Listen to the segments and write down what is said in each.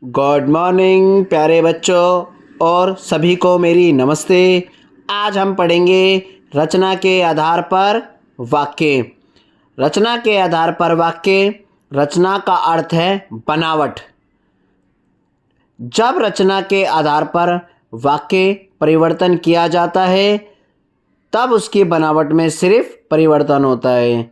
Good morning प्यारे बच्चों और सभी को मेरी नमस्ते। आज हम पढ़ेंगे रचना के आधार पर वाक्य। रचना के आधार पर वाक्य। रचना का अर्थ है बनावट। जब रचना के आधार पर वाक्य परिवर्तन किया जाता है तब उसकी बनावट में सिर्फ परिवर्तन होता है।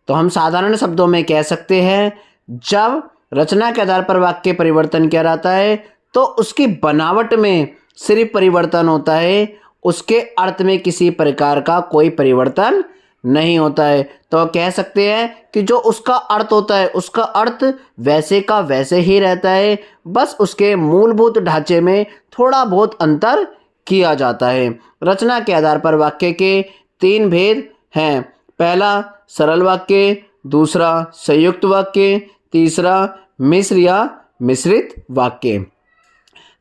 तो हम साधारण शब्दों में कह सकते हैं, जब रचना के आधार पर वाक्य परिवर्तन किया जाता है तो उसकी बनावट में सिर्फ परिवर्तन होता है, उसके अर्थ में किसी प्रकार का कोई परिवर्तन नहीं होता है। तो कह सकते हैं कि जो उसका अर्थ होता है उसका अर्थ वैसे का वैसे ही रहता है, बस उसके मूलभूत ढांचे में थोड़ा बहुत अंतर किया जाता है। रचना के आधार पर वाक्य के 3 भेद हैं। पहला सरल वाक्य, दूसरा संयुक्त वाक्य, तीसरा मिश्र या मिश्रित वाक्य।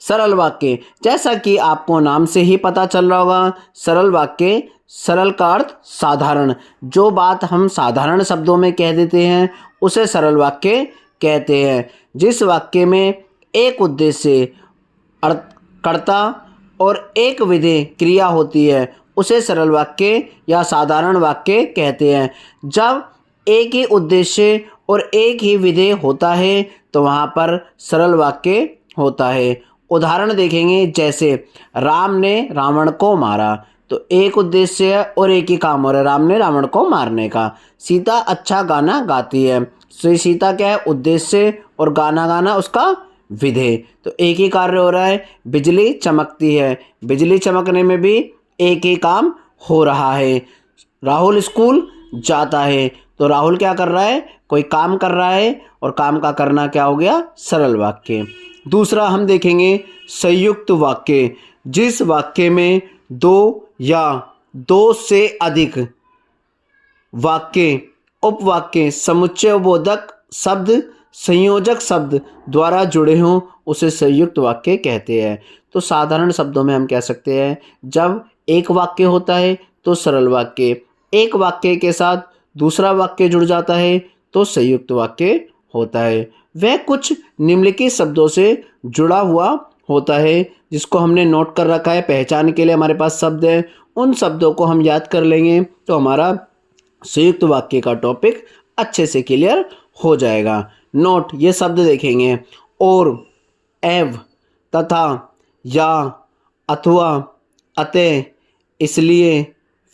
सरल वाक्य, जैसा कि आपको नाम से ही पता चल रहा होगा, सरल वाक्य, सरल का अर्थ साधारण। जो बात हम साधारण शब्दों में कह देते हैं उसे सरल वाक्य कहते हैं। जिस वाक्य में एक उद्देश्य, कर्ता और एक विधेय क्रिया होती है उसे सरल वाक्य या साधारण वाक्य कहते हैं। जब एक ही उद्देश्य और एक ही विधेय होता है तो वहाँ पर सरल वाक्य होता है। उदाहरण देखेंगे, जैसे राम ने रावण को मारा, तो एक उद्देश्य है और एक ही काम हो रहा है, राम ने रावण को मारने का। सीता अच्छा गाना गाती है, तो सीता क्या है, उद्देश्य, और गाना गाना उसका विधेय। तो एक ही कार्य हो रहा है। बिजली चमकती है, बिजली चमकने में भी एक ही काम हो रहा है। राहुल स्कूल जाता है, तो राहुल क्या कर रहा है, कोई काम कर रहा है, और काम का करना क्या हो गया, सरल वाक्य। दूसरा हम देखेंगे संयुक्त वाक्य। जिस वाक्य में 2 या 2 से अधिक वाक्य, उपवाक्य, समुच्चय बोधक शब्द, संयोजक शब्द द्वारा जुड़े हों उसे संयुक्त वाक्य कहते हैं। तो साधारण शब्दों में हम कह सकते हैं, जब एक वाक्य होता है तो सरल वाक्य, एक वाक्य के साथ दूसरा वाक्य जुड़ जाता है तो संयुक्त वाक्य होता है। वह कुछ निम्नलिखित शब्दों से जुड़ा हुआ होता है जिसको हमने नोट कर रखा है। पहचान के लिए हमारे पास शब्द है, उन शब्दों को हम याद कर लेंगे तो हमारा संयुक्त वाक्य का टॉपिक अच्छे से क्लियर हो जाएगा। नोट, ये शब्द देखेंगे, और, एव, तथा, या, अथवा, अतः, इसलिए,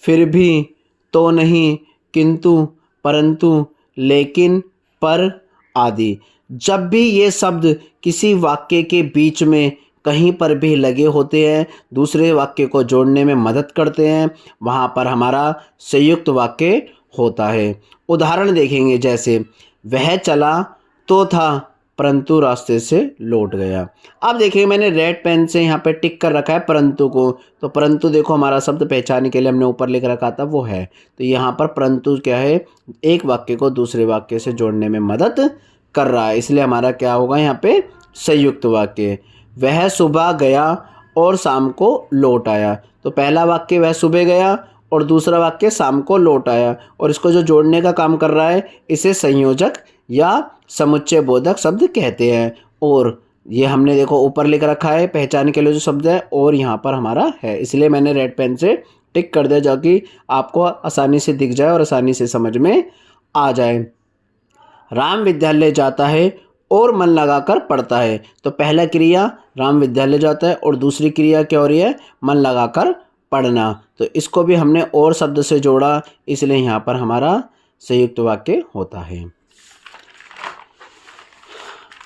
फिर भी, तो नहीं, किंतु, परंतु, लेकिन, पर आदि। जब भी ये शब्द किसी वाक्य के बीच में कहीं पर भी लगे होते हैं, दूसरे वाक्य को जोड़ने में मदद करते हैं, वहाँ पर हमारा संयुक्त वाक्य होता है। उदाहरण देखेंगे, जैसे वह चला तो था परंतु रास्ते से लौट गया। अब देखिए, मैंने रेड पेन से यहाँ पे टिक कर रखा है परंतु को, तो परंतु देखो हमारा शब्द पहचानने के लिए हमने ऊपर लिख रखा था वो है, तो यहाँ पर परंतु क्या है, एक वाक्य को दूसरे वाक्य से जोड़ने में मदद कर रहा है, इसलिए हमारा क्या होगा यहाँ पे संयुक्त वाक्य। वह सुबह गया और शाम को लौट आया, तो पहला वाक्य वह सुबह गया और दूसरा वाक्य शाम को लौट आया, और इसको जो जोड़ने का काम कर रहा है इसे संयोजक या समुच्चय बोधक शब्द कहते हैं। और ये हमने देखो ऊपर लिख रखा है पहचान के लिए जो शब्द है, और यहाँ पर हमारा है, इसलिए मैंने रेड पेन से टिक कर दिया ताकि आपको आसानी से दिख जाए और आसानी से समझ में आ जाए। राम विद्यालय जाता है और मन लगाकर पढ़ता है, तो पहला क्रिया राम विद्यालय जाता है और दूसरी क्रिया क्या हो रही है, मन लगाकर पढ़ना, तो इसको भी हमने और शब्द से जोड़ा, इसलिए यहाँ पर हमारा संयुक्त वाक्य होता है।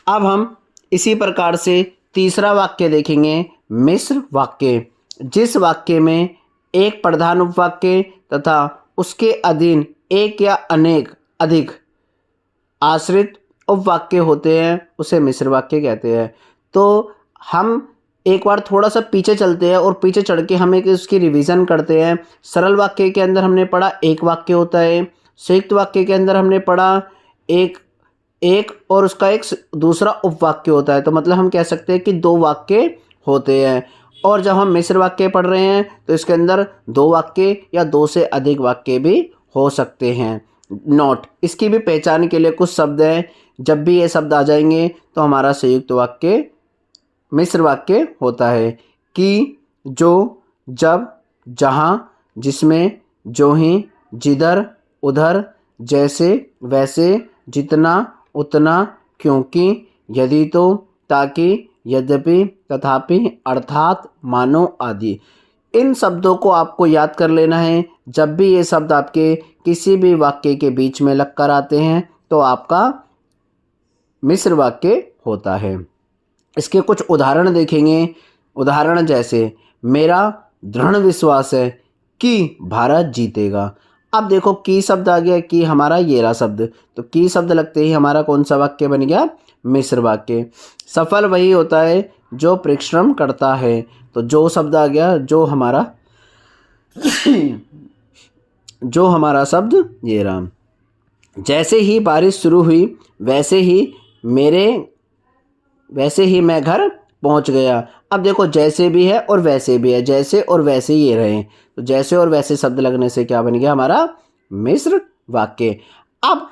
अब हम इसी प्रकार से तीसरा वाक्य देखेंगे, मिश्र वाक्य। जिस वाक्य में एक प्रधान उपवाक्य तथा उसके अधीन एक या अनेक अधिक आश्रित उपवाक्य होते हैं उसे मिश्र वाक्य कहते हैं। तो हम एक बार थोड़ा सा पीछे चलते हैं और पीछे चढ़ के हम एक उसकी रिवीजन करते हैं। सरल वाक्य के अंदर हमने पढ़ा एक वाक्य होता है, संयुक्त वाक्य के अंदर हमने पढ़ा एक और उसका एक दूसरा उपवाक्य होता है, तो मतलब हम कह सकते हैं कि 2 वाक्य होते हैं। और जब हम मिश्र वाक्य पढ़ रहे हैं तो इसके अंदर 2 वाक्य या 2 से अधिक वाक्य भी हो सकते हैं। नॉट, इसकी भी पहचान के लिए कुछ शब्द हैं। जब भी ये शब्द आ जाएंगे तो हमारा संयुक्त वाक्य मिश्र वाक्य होता है। कि, जो, जब, जहाँ, जिसमें, जो ही, जिधर, उधर, जैसे, वैसे, जितना, उतना, क्योंकि, यदि तो, ताकि, यद्यपि, तथापि, अर्थात, मानो आदि। इन शब्दों को आपको याद कर लेना है। जब भी ये शब्द आपके किसी भी वाक्य के बीच में लगकर आते हैं तो आपका मिश्र वाक्य होता है। इसके कुछ उदाहरण देखेंगे। उदाहरण जैसे, मेरा दृढ़ विश्वास है कि भारत जीतेगा। अब देखो की शब्द आ गया, कि हमारा ये रहा शब्द, तो की शब्द लगते ही हमारा कौन सा वाक्य बन गया? मिश्र वाक्य। सफल वही होता है जो परिश्रम करता है, तो जो शब्द आ गया, जो हमारा शब्द ये रहा। जैसे ही बारिश शुरू हुई वैसे ही मैं घर पहुंच गया। अब देखो जैसे भी है और वैसे भी है, जैसे और वैसे ये रहे, तो जैसे और वैसे शब्द लगने से क्या बन गया हमारा? मिश्र वाक्य। अब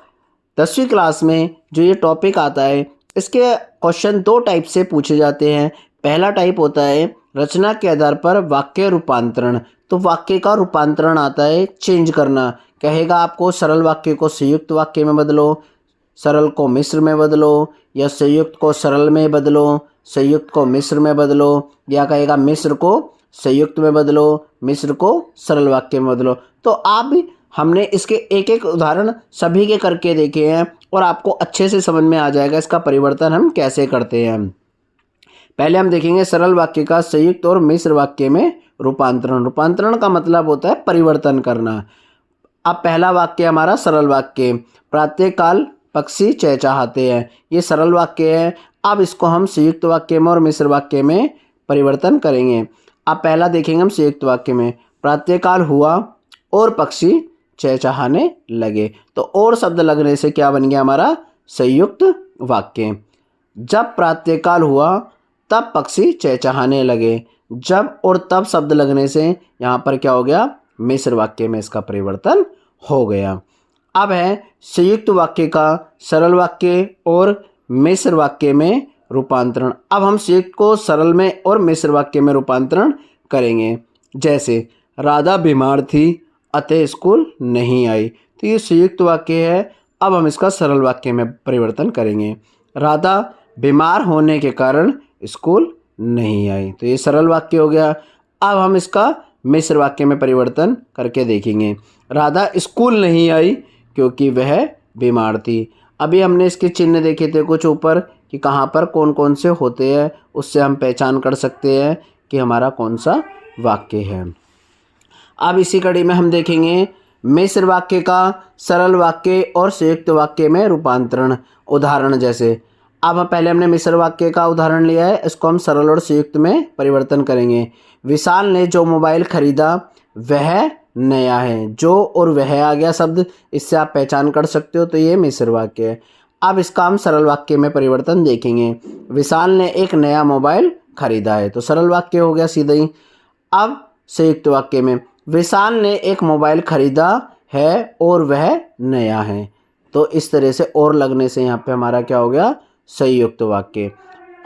10वीं क्लास में जो ये टॉपिक आता है, इसके क्वेश्चन दो टाइप से पूछे जाते हैं। पहला टाइप होता है रचना के आधार पर वाक्य रूपांतरण। तो वाक्य का रूपांतरण आता है चेंज करना। कहेगा आपको सरल वाक्य को संयुक्त वाक्य में बदलो, सरल को मिश्र में बदलो, या संयुक्त को सरल में बदलो, संयुक्त को मिश्र में बदलो, या कहेगा मिश्र को संयुक्त में बदलो, मिश्र को सरल वाक्य में बदलो। तो आप हमने इसके एक एक उदाहरण सभी के करके देखे हैं और आपको अच्छे से समझ में आ जाएगा इसका परिवर्तन हम कैसे करते हैं। पहले हम देखेंगे सरल वाक्य का संयुक्त और मिश्र वाक्य में रूपांतरण। रूपांतरण का मतलब होता है परिवर्तन करना। अब पहला वाक्य हमारा सरल वाक्य, प्रातःकाल पक्षी चहचहाते हैं, ये सरल वाक्य है। अब इसको हम संयुक्त वाक्य में और मिश्र वाक्य में परिवर्तन करेंगे। अब पहला देखेंगे हम संयुक्त वाक्य में, प्रातःकाल हुआ और पक्षी चहचहाने लगे, तो और शब्द लगने से क्या बन गया हमारा? संयुक्त वाक्य। जब प्रातःकाल हुआ तब पक्षी चहचहाने लगे, जब और तब शब्द लगने से यहाँ पर क्या हो गया? मिश्र वाक्य में इसका परिवर्तन हो गया। अब है संयुक्त वाक्य का सरल वाक्य और मिश्र वाक्य में रूपांतरण। अब हम संयुक्त को सरल में और मिश्र वाक्य में रूपांतरण करेंगे। जैसे, राधा बीमार थी अतः स्कूल नहीं आई, तो ये संयुक्त वाक्य है। अब हम इसका सरल वाक्य में परिवर्तन करेंगे, राधा बीमार होने के कारण स्कूल नहीं आई, तो ये सरल वाक्य हो गया। अब हम इसका मिश्र वाक्य में परिवर्तन करके देखेंगे, राधा स्कूल नहीं आई क्योंकि वह बीमार थी। अभी हमने इसके चिन्ह देखे थे कुछ ऊपर कि कहाँ पर कौन कौन से होते हैं, उससे हम पहचान कर सकते हैं कि हमारा कौन सा वाक्य है। अब इसी कड़ी में हम देखेंगे मिश्र वाक्य का सरल वाक्य और संयुक्त वाक्य में रूपांतरण। उदाहरण जैसे, अब पहले हमने मिश्र वाक्य का उदाहरण लिया है, इसको हम सरल और संयुक्त में परिवर्तन करेंगे। विशाल ने जो मोबाइल खरीदा वह नया है, जो और वह आ गया शब्द, इससे आप पहचान कर सकते हो, तो ये मिश्र वाक्य है। अब इसका हम सरल वाक्य में परिवर्तन देखेंगे, विशाल ने एक नया मोबाइल खरीदा है, तो सरल वाक्य हो गया सीधा ही। अब संयुक्त वाक्य में, विशाल ने एक मोबाइल खरीदा है और वह नया है, तो इस तरह से और लगने से यहाँ पे हमारा क्या हो गया? संयुक्त वाक्य।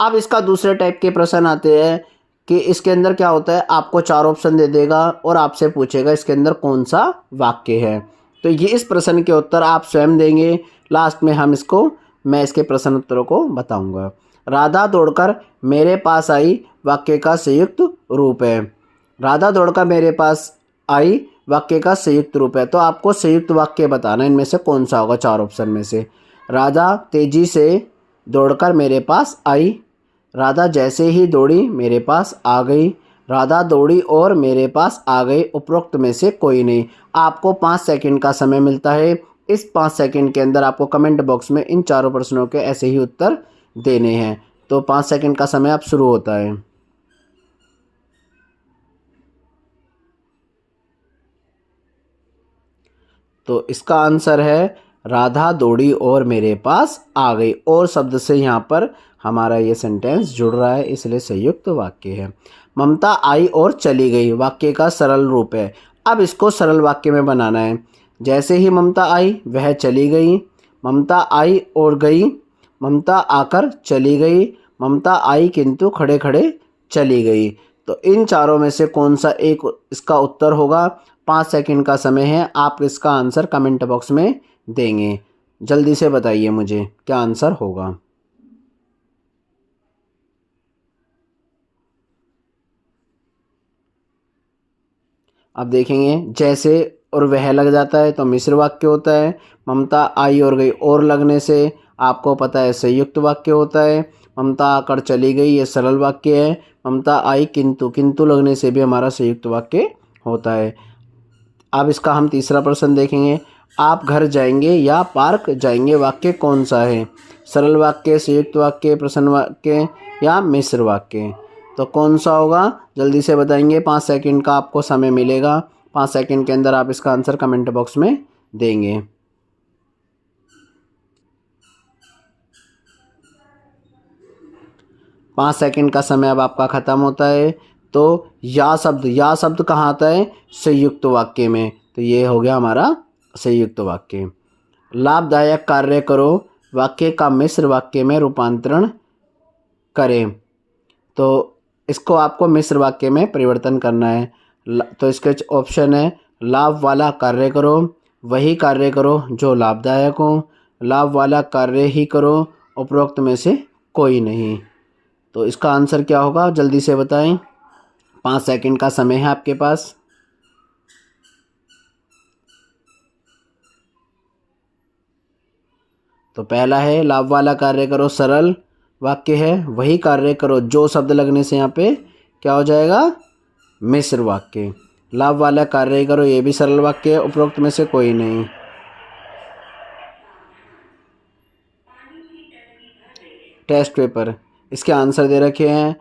अब इसका दूसरे टाइप के प्रश्न आते हैं कि इसके अंदर क्या होता है, आपको 4 ऑप्शन दे देगा और आपसे पूछेगा इसके अंदर कौन सा वाक्य है, तो ये इस प्रश्न के उत्तर आप स्वयं देंगे। लास्ट में मैं इसके प्रश्न उत्तरों को बताऊंगा। राधा दौड़कर मेरे पास आई वाक्य का संयुक्त रूप है, राधा दौड़कर मेरे पास आई वाक्य का संयुक्त रूप है, तो आपको संयुक्त वाक्य बताना इनमें से कौन सा होगा 4 ऑप्शन में से। राधा तेजी से दौड़कर मेरे पास आई, राधा जैसे ही दौड़ी मेरे पास आ गई, राधा दौड़ी और मेरे पास आ गई, उपरोक्त में से कोई नहीं। आपको 5 सेकंड का समय मिलता है। इस 5 सेकंड के अंदर आपको कमेंट बॉक्स में इन चारों प्रश्नों के ऐसे ही उत्तर देने हैं। तो 5 सेकंड का समय अब शुरू होता है। तो इसका आंसर है राधा दौड़ी और मेरे पास आ गई, और शब्द से यहाँ पर हमारा ये सेंटेंस जुड़ रहा है, इसलिए संयुक्त वाक्य है। ममता आई और चली गई वाक्य का सरल रूप है। अब इसको सरल वाक्य में बनाना है। जैसे ही ममता आई वह चली गई, ममता आई और गई, ममता आकर चली गई, ममता आई किंतु खड़े खड़े चली गई। तो इन चारों में से कौन सा एक इसका उत्तर होगा? 5 सेकंड का समय है, आप इसका आंसर कमेंट बॉक्स में देंगे। जल्दी से बताइए मुझे क्या आंसर होगा। अब देखेंगे जैसे और वह लग जाता है तो मिश्र वाक्य होता है। ममता आई और गई और लगने से आपको पता है संयुक्त वाक्य होता है। ममता आकर चली गई ये सरल वाक्य है। ममता आई किंतु, किंतु लगने से भी हमारा संयुक्त वाक्य होता है। अब इसका हम तीसरा प्रश्न देखेंगे। आप घर जाएंगे या पार्क जाएंगे वाक्य कौन सा है? सरल वाक्य, संयुक्त वाक्य, प्रश्न वाक्य या मिश्र वाक्य? तो कौन सा होगा जल्दी से बताएंगे। 5 सेकंड का आपको समय मिलेगा। 5 सेकंड के अंदर आप इसका आंसर कमेंट बॉक्स में देंगे। 5 सेकंड का समय अब आपका ख़त्म होता है। तो या शब्द कहाँ आता है? संयुक्त वाक्य में। तो ये हो गया हमारा संयुक्त वाक्य। लाभदायक कार्य करो वाक्य का मिश्र वाक्य में रूपांतरण करें। तो इसको आपको मिश्र वाक्य में परिवर्तन करना है। तो इसके ऑप्शन है लाभ वाला कार्य करो, वही कार्य करो जो लाभदायक हो, लाभ वाला कार्य ही करो, उपरोक्त में से कोई नहीं। तो इसका आंसर क्या होगा जल्दी से बताएं। 5 सेकंड का समय है आपके पास। तो पहला है लाभ वाला कार्य करो, सरल वाक्य है। वही कार्य करो जो शब्द लगने से यहाँ पे क्या हो जाएगा? मिश्र वाक्य। लाभ वाला कार्य करो ये भी सरल वाक्य है, उपरोक्त में से कोई नहीं। टेस्ट पेपर इसके आंसर दे रखे हैं।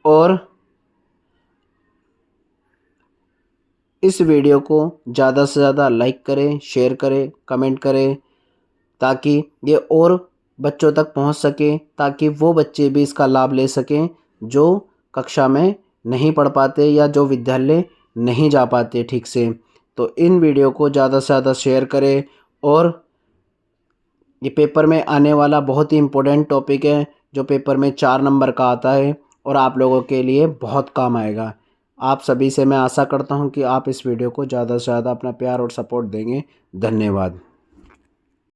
और इस वीडियो को ज़्यादा से ज़्यादा लाइक करें, शेयर करें, कमेंट करें, ताकि ये और बच्चों तक पहुंच सके, ताकि वो बच्चे भी इसका लाभ ले सकें जो कक्षा में नहीं पढ़ पाते या जो विद्यालय नहीं जा पाते ठीक से। तो इन वीडियो को ज़्यादा से ज़्यादा शेयर करें। और ये पेपर में आने वाला बहुत ही इम्पोर्टेंट टॉपिक है जो पेपर में 4 नंबर का आता है और आप लोगों के लिए बहुत काम आएगा। आप सभी से मैं आशा करता हूँ कि आप इस वीडियो को ज़्यादा से ज़्यादा अपना प्यार और सपोर्ट देंगे। धन्यवाद।